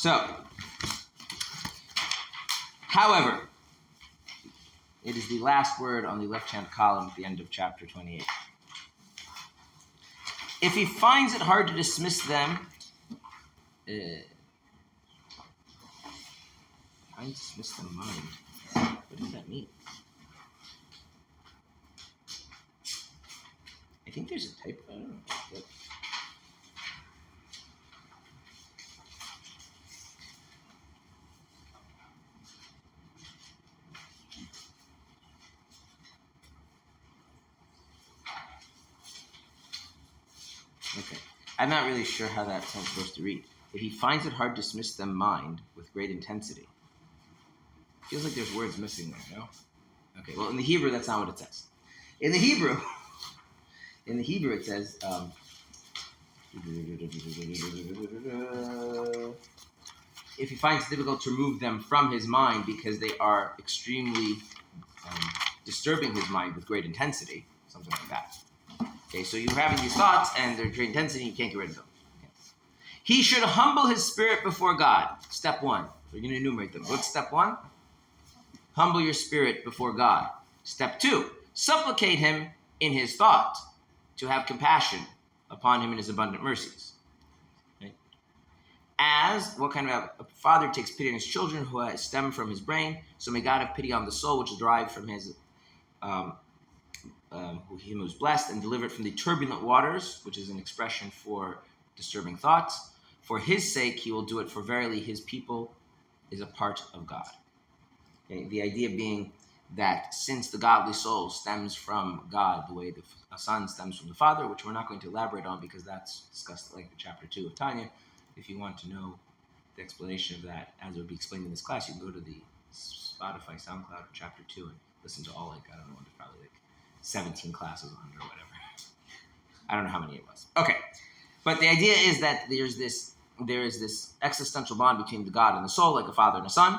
So, however, it is the last word on the left-hand column at the end of chapter 28. If he finds it hard to dismiss them, dismiss the mind. What does that mean? I think there's a typo. I don't know. But okay. I'm not really sure how that's supposed to read. If he finds it hard to dismiss them mind with great intensity. Feels like there's words missing there, no? Okay, well, in the Hebrew, that's not what it says. In the Hebrew, it says, if he finds it difficult to remove them from his mind because they are extremely disturbing his mind with great intensity, something like that. Okay, so you're having these thoughts and they're great intensity, you can't get rid of them. Okay. He should humble his spirit before God. Step one. We're going to enumerate them. What's step one? Humble your spirit before God. Step two, supplicate him in his thought to have compassion upon him in his abundant mercies. Right? As what kind of a father takes pity on his children who stem from his brain, so may God have pity on the soul which is derived from his him who is blessed, and deliver it from the turbulent waters, which is an expression for disturbing thoughts. For his sake he will do it, for verily his people is a part of God. Okay? The idea being that since the godly soul stems from God, the way the son stems from the father, which we're not going to elaborate on because that's discussed like in chapter 2 of Tanya. If you want to know the explanation of that as it would be explained in this class, you can go to the Spotify, SoundCloud, or chapter 2 and listen to all, I don't know, probably 17 classes on it or whatever. I don't know how many it was. Okay. But the idea is that there is this existential bond between the God and the soul, like a father and a son.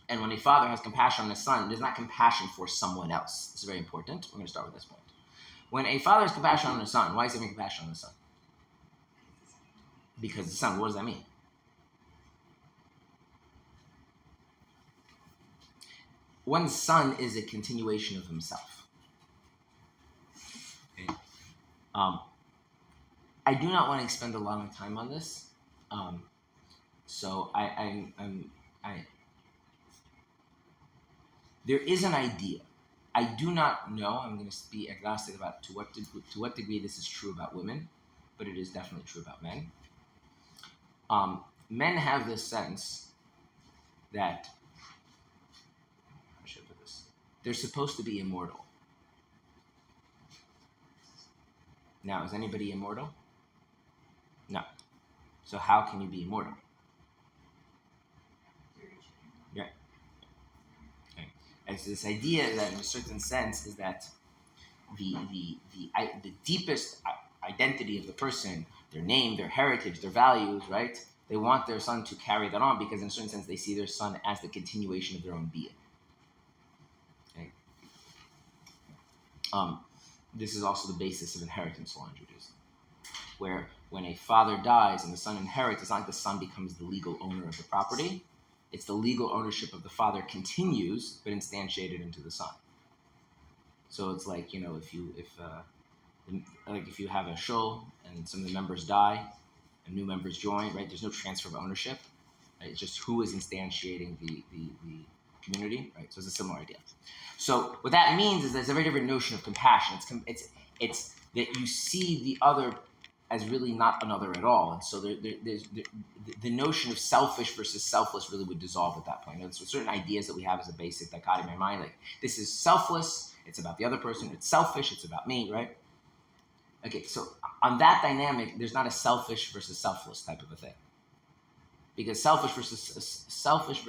And when a father has compassion on his son, there's not compassion for someone else. This is very important. We're going to start with this point. When a father has compassion on his son, why is he having compassion on his son? Because the son, what does that mean? One's son is a continuation of himself. Okay. I do not want to spend a long time on this. So there is an idea. I do not know. I'm going to be agnostic about to what degree this is true about women, but it is definitely true about men. Men have this sense that, how should I put this? They're supposed to be immortal. Now, is anybody immortal? No. So how can you be immortal? Yeah. Okay. And so this idea that in a certain sense is that the deepest identity of the person, their name, their heritage, their values, right? They want their son to carry that on because in a certain sense they see their son as the continuation of their own being. Okay. This is also the basis of inheritance law in Judaism, where when a father dies and the son inherits, it's not like the son becomes the legal owner of the property. It's the legal ownership of the father continues, but instantiated into the son. So it's like, if you have a shul and some of the members die and new members join, right? There's no transfer of ownership. Right? It's just who is instantiating the community, right? So it's a similar idea. So what that means is there's a very different notion of compassion. It's that you see the other as really not another at all. And so there's the notion of selfish versus selfless really would dissolve at that point. So certain ideas that we have as a basic dichotomy in our mind, like this is selfless, it's about the other person, it's selfish, it's about me, right? Okay, so on that dynamic, there's not a selfish versus selfless type of a thing. Because selfish versus selfless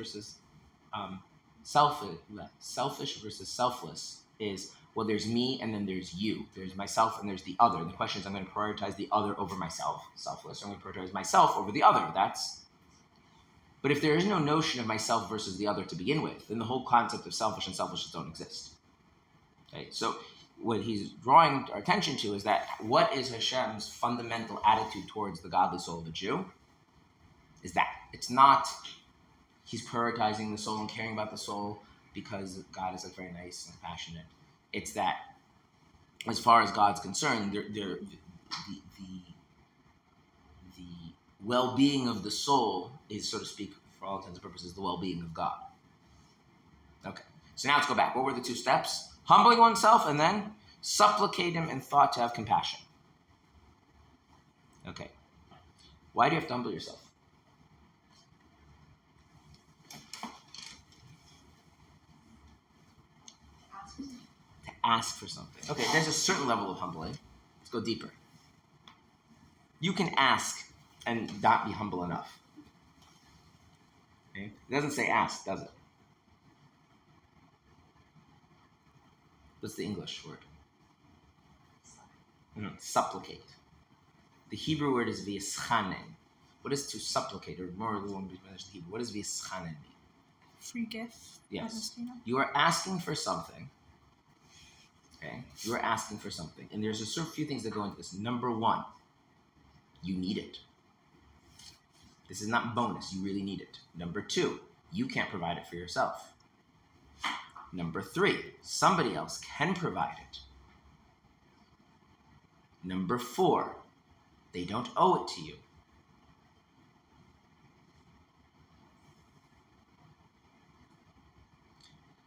is, well, there's me and then there's you. There's myself and there's the other. And the question is, I'm going to prioritize the other over myself, selfless. Or I'm going to prioritize myself over the other. But if there is no notion of myself versus the other to begin with, then the whole concept of selfish and selfishness don't exist. Okay, so what he's drawing our attention to is that what is Hashem's fundamental attitude towards the godly soul of a Jew? Is that It's not he's prioritizing the soul and caring about the soul because God is like very nice and passionate. It's that as far as God's concerned, the well-being of the soul is, so to speak, for all intents and purposes, the well-being of God. Okay, so now let's go back. What were the two steps? Humbling oneself and then supplicate him in thought to have compassion. Okay, why do you have to humble yourself? To ask for something. Okay, there's a certain level of humbling. Let's go deeper. You can ask and not be humble enough. Okay? It doesn't say ask, does it? What's the English word? Supplicate. The Hebrew word is v'yischanen. What is to supplicate? Or more than one the Hebrew. What does v'yischanen mean? Free gift. Yes. You are asking for something. Okay? You are asking for something. And there's a sort of few things that go into this. Number one, you need it. This is not bonus. You really need it. Number two, you can't provide it for yourself. Number three, somebody else can provide it. Number four, they don't owe it to you.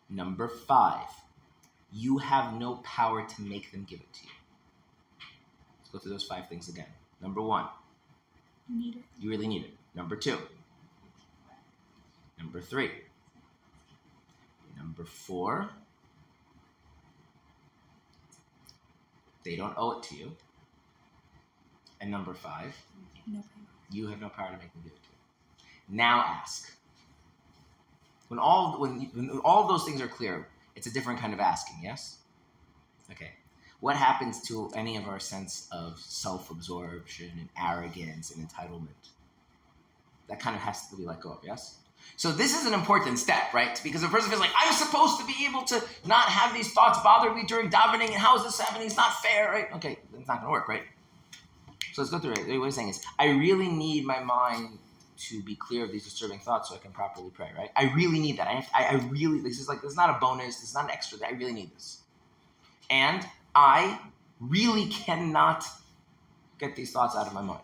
Number five, you have no power to make them give it to you. Let's go through those 5 things again. Number one, You need it. you really need it. Number two. Number three. Number four, they don't owe it to you. And number 5, No power. you have no power to make them give it to you. Now ask. When all of those things are clear, it's a different kind of asking, yes? Okay. What happens to any of our sense of self-absorption and arrogance and entitlement? That kind of has to be let go of, yes? So this is an important step, right? Because a person feels like, I'm supposed to be able to not have these thoughts bother me during davening, and how is this happening? It's not fair, right? Okay, it's not going to work, right? So let's go through it. What he's saying is, I really need my mind to be clear of these disturbing thoughts so I can properly pray, right? I really need that. I really, this is not a bonus, this is not an extra, I really need this. And I really cannot get these thoughts out of my mind.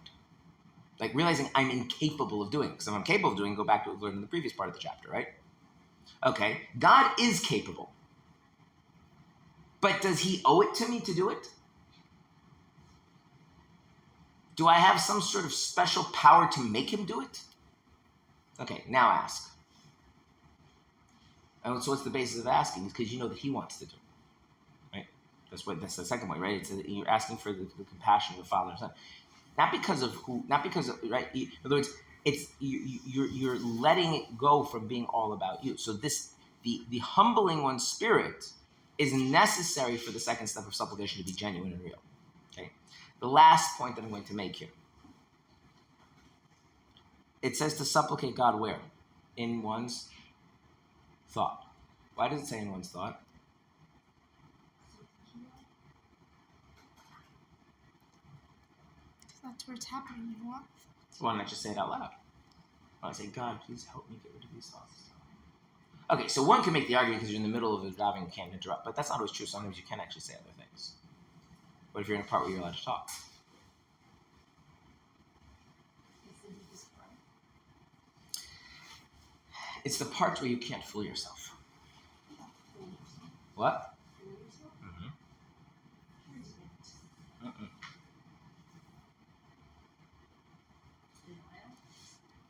Like realizing I'm incapable of doing it. Because if I'm capable of doing it, go back to what we learned in the previous part of the chapter, right? Okay, God is capable. But does he owe it to me to do it? Do I have some sort of special power to make him do it? Okay, now ask. And so what's the basis of asking? It's because you know that he wants to do it. Right? That's the second way, right? You're asking for the compassion of the Father and Son. Not because of, right? In other words, it's you're letting it go from being all about you. So the humbling one's spirit is necessary for the second step of supplication to be genuine and real. Okay. The last point that I'm going to make here. It says to supplicate God where? In one's thought. Why does it say in one's thought? That's where it's happening. You want? Why don't I just say it out loud? Why don't I say, God, please help me get rid of these thoughts? Okay, so one can make the argument because you're in the middle of a driving and can't interrupt, but that's not always true. Sometimes you can actually say other things. What if you're in a part where you're allowed to talk? It's the part where you can't fool yourself. What?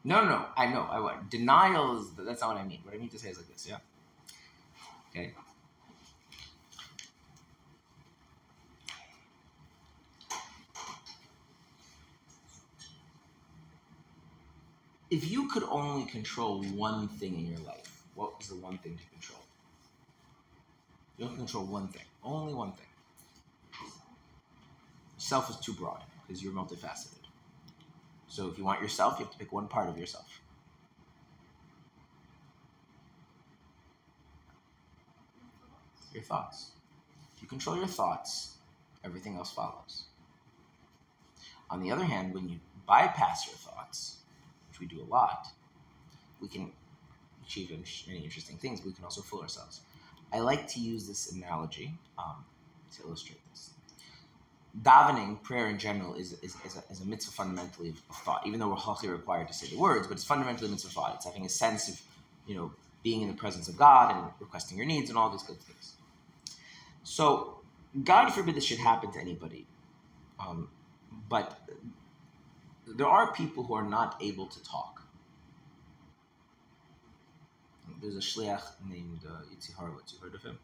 No. I know. Denial that's not what I mean. What I mean to say is like this, yeah? Okay. If you could only control one thing in your life, what was the one thing to control? You don't control one thing. Only one thing. Self is too broad because you're multifaceted. So if you want yourself, you have to pick one part of yourself. Your thoughts. If you control your thoughts, everything else follows. On the other hand, when you bypass your thoughts, which we do a lot, we can achieve many interesting things, but we can also fool ourselves. I like to use this analogy to illustrate this. Davening, prayer in general, is a mitzvah fundamentally of thought, even though we're halachically required to say the words, but it's fundamentally a mitzvah of thought. It's having a sense of, being in the presence of God and requesting your needs and all these good things. So, God forbid this should happen to anybody, but there are people who are not able to talk. There's a shliach named Yitzi Horowitz. You heard of him?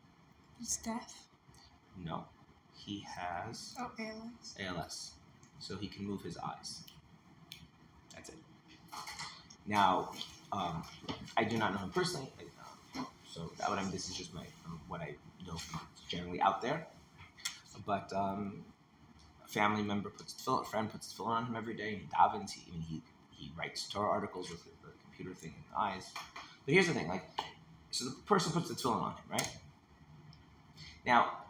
He's deaf. No. He has ALS. So he can move his eyes. That's it. Now, I do not know him personally, so this is just what I know generally out there. But a family member a friend puts tefillin on him every day, and he davens. He writes Torah articles with the computer thing in the eyes. But here's the thing, so the person puts the tefillin on him, right? Now,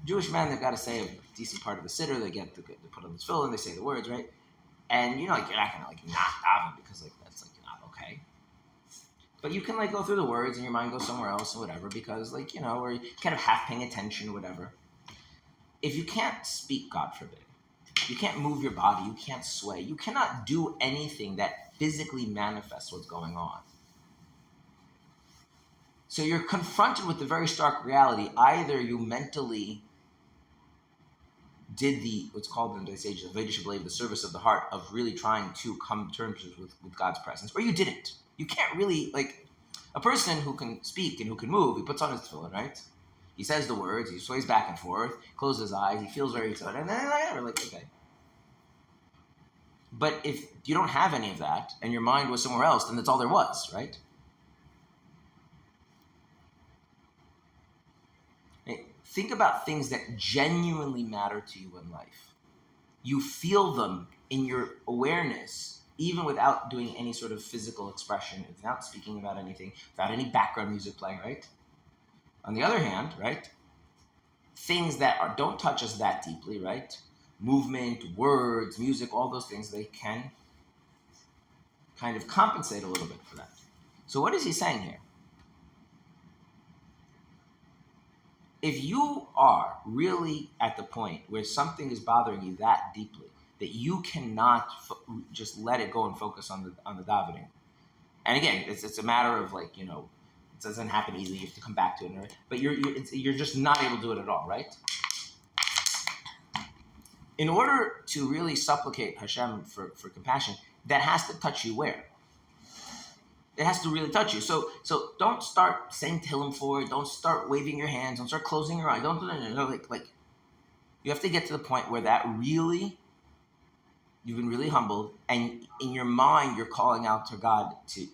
Jewish men, they've got to say a decent part of the siddur. They put on the tefillin, they say the words, right? And you're not gonna not daven because that's not okay. But you can go through the words and your mind goes somewhere else or whatever because or you kind of half paying attention or whatever. If you can't speak, God forbid, you can't move your body, you can't sway, you cannot do anything that physically manifests what's going on. So you're confronted with the very stark reality. Either you mentally did what's called in the Sage of the service of the heart, of really trying to come to terms with God's presence, or you didn't. You can't really, a person who can speak and who can move, he puts on his tefillin, right? He says the words, he sways back and forth, closes his eyes, he feels very excited, and then okay. But if you don't have any of that, and your mind was somewhere else, then that's all there was, right? Think about things that genuinely matter to you in life. You feel them in your awareness, even without doing any sort of physical expression, without speaking about anything, without any background music playing, right? On the other hand, right, things that don't touch us that deeply, right? Movement, words, music, all those things, they can kind of compensate a little bit for that. So what is he saying here? If you are really at the point where something is bothering you that deeply that you cannot just let it go and focus on the davening, and again, it's a matter of it doesn't happen easily. You have to come back to it, right? But you're just not able to do it at all, right? In order to really supplicate Hashem for compassion, that has to touch you where? It has to really touch you. So don't start saying Tehillim for it. Don't start waving your hands. Don't start closing your eyes. Don't you have to get to the point where that really, you've been really humbled, and in your mind you're calling out to God to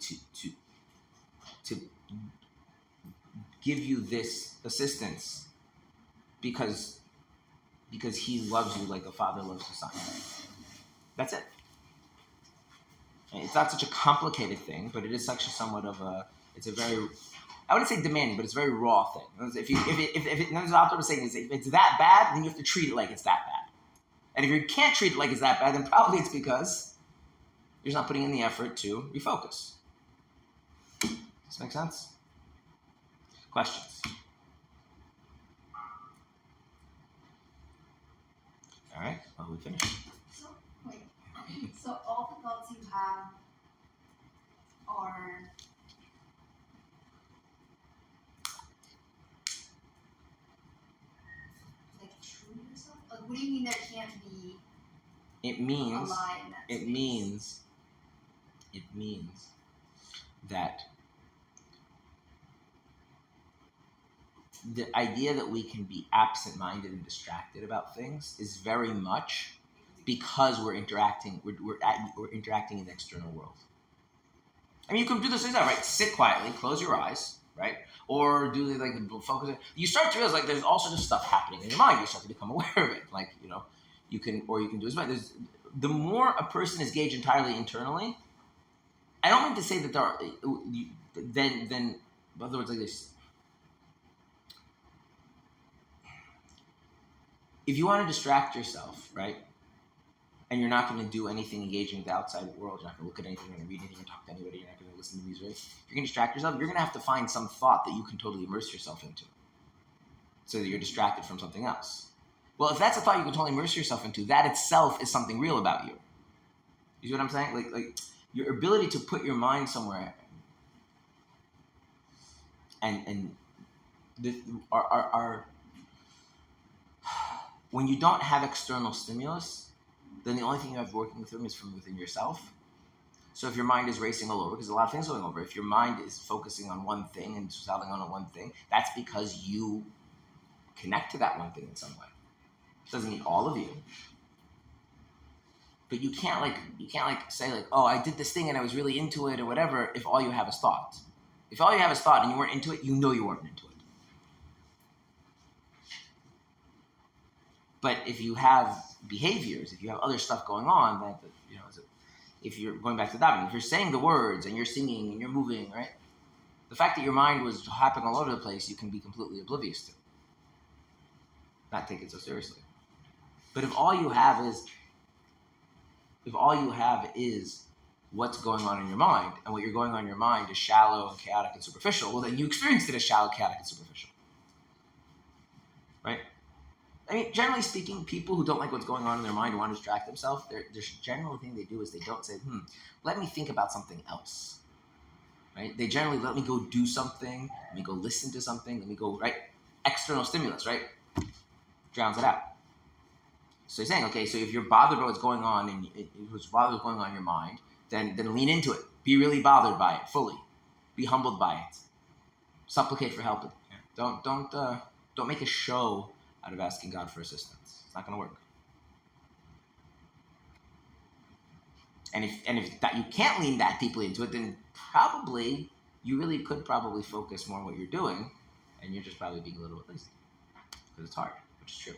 give you this assistance because He loves you like a father loves his son. That's it. It's not such a complicated thing, but it is such it's a very, I wouldn't say demanding, but it's a very raw thing. If the Alter Rebbe is saying is if it's that bad, then you have to treat it like it's that bad. And if you can't treat it like it's that bad, then probably it's because you're just not putting in the effort to refocus. Does this make sense? Questions? All right, well, we finished. So all the thoughts you have are true to yourself? What do you mean there can't be It means a lie in that it space? means that the idea that we can be absent-minded and distracted about things is very much because we're interacting in the external world. I mean, you can do this things out, right? Sit quietly, close your eyes, right? Or do the focus. You start to realize there's all sorts of stuff happening in your mind. You start to become aware of it. You can do as well. The more a person is gauged entirely internally, I don't mean to say that there are then in other words like this. If you want to distract yourself, right? and you're not going to do anything engaging with the outside world. You're not going to look at anything, you're going to read anything, or talk to anybody, you're not going to listen to music. You're going to distract yourself. You're going to have to find some thought that you can totally immerse yourself into so that you're distracted from something else. Well, if that's a thought you can totally immerse yourself into, that itself is something real about you. You see what I'm saying? Like your ability to put your mind somewhere and when you don't have external stimulus, then the only thing you have working through is from within yourself. So if your mind is racing all over, because a lot of things are going over, if your mind is focusing on one thing and solving on one thing, that's because you connect to that one thing in some way. It doesn't mean all of you. But you can't say oh, I did this thing and I was really into it or whatever, if all you have is thought. If all you have is thought and you weren't into it, you know you weren't into it. But if you have behaviors, if you have other stuff going on, that if you're going back to davening, if you're saying the words and you're singing and you're moving, right? The fact that your mind was hopping all over the place, you can be completely oblivious to. Not take it so seriously. But if all you have is what's going on in your mind, and what you're going on in your mind is shallow and chaotic and superficial, well, then you experienced it as shallow, chaotic, and superficial. Right? I mean, generally speaking, people who don't like what's going on in their mind and want to distract themselves, the general thing they do is they don't say, let me think about something else. Right? They generally let me go do something, let me go listen to something, let me go, right? External stimulus, right? Drowns it out. So you're saying, okay, so if you're bothered by what's going on and what's bothered going on in your mind, then lean into it. Be really bothered by it fully. Be humbled by it. Supplicate for help. Yeah. Don't make a show out of asking God for assistance. It's not going to work. And if that you can't lean that deeply into it, then probably you really could focus more on what you're doing, and you're just probably being a little bit lazy because it's hard, which is true.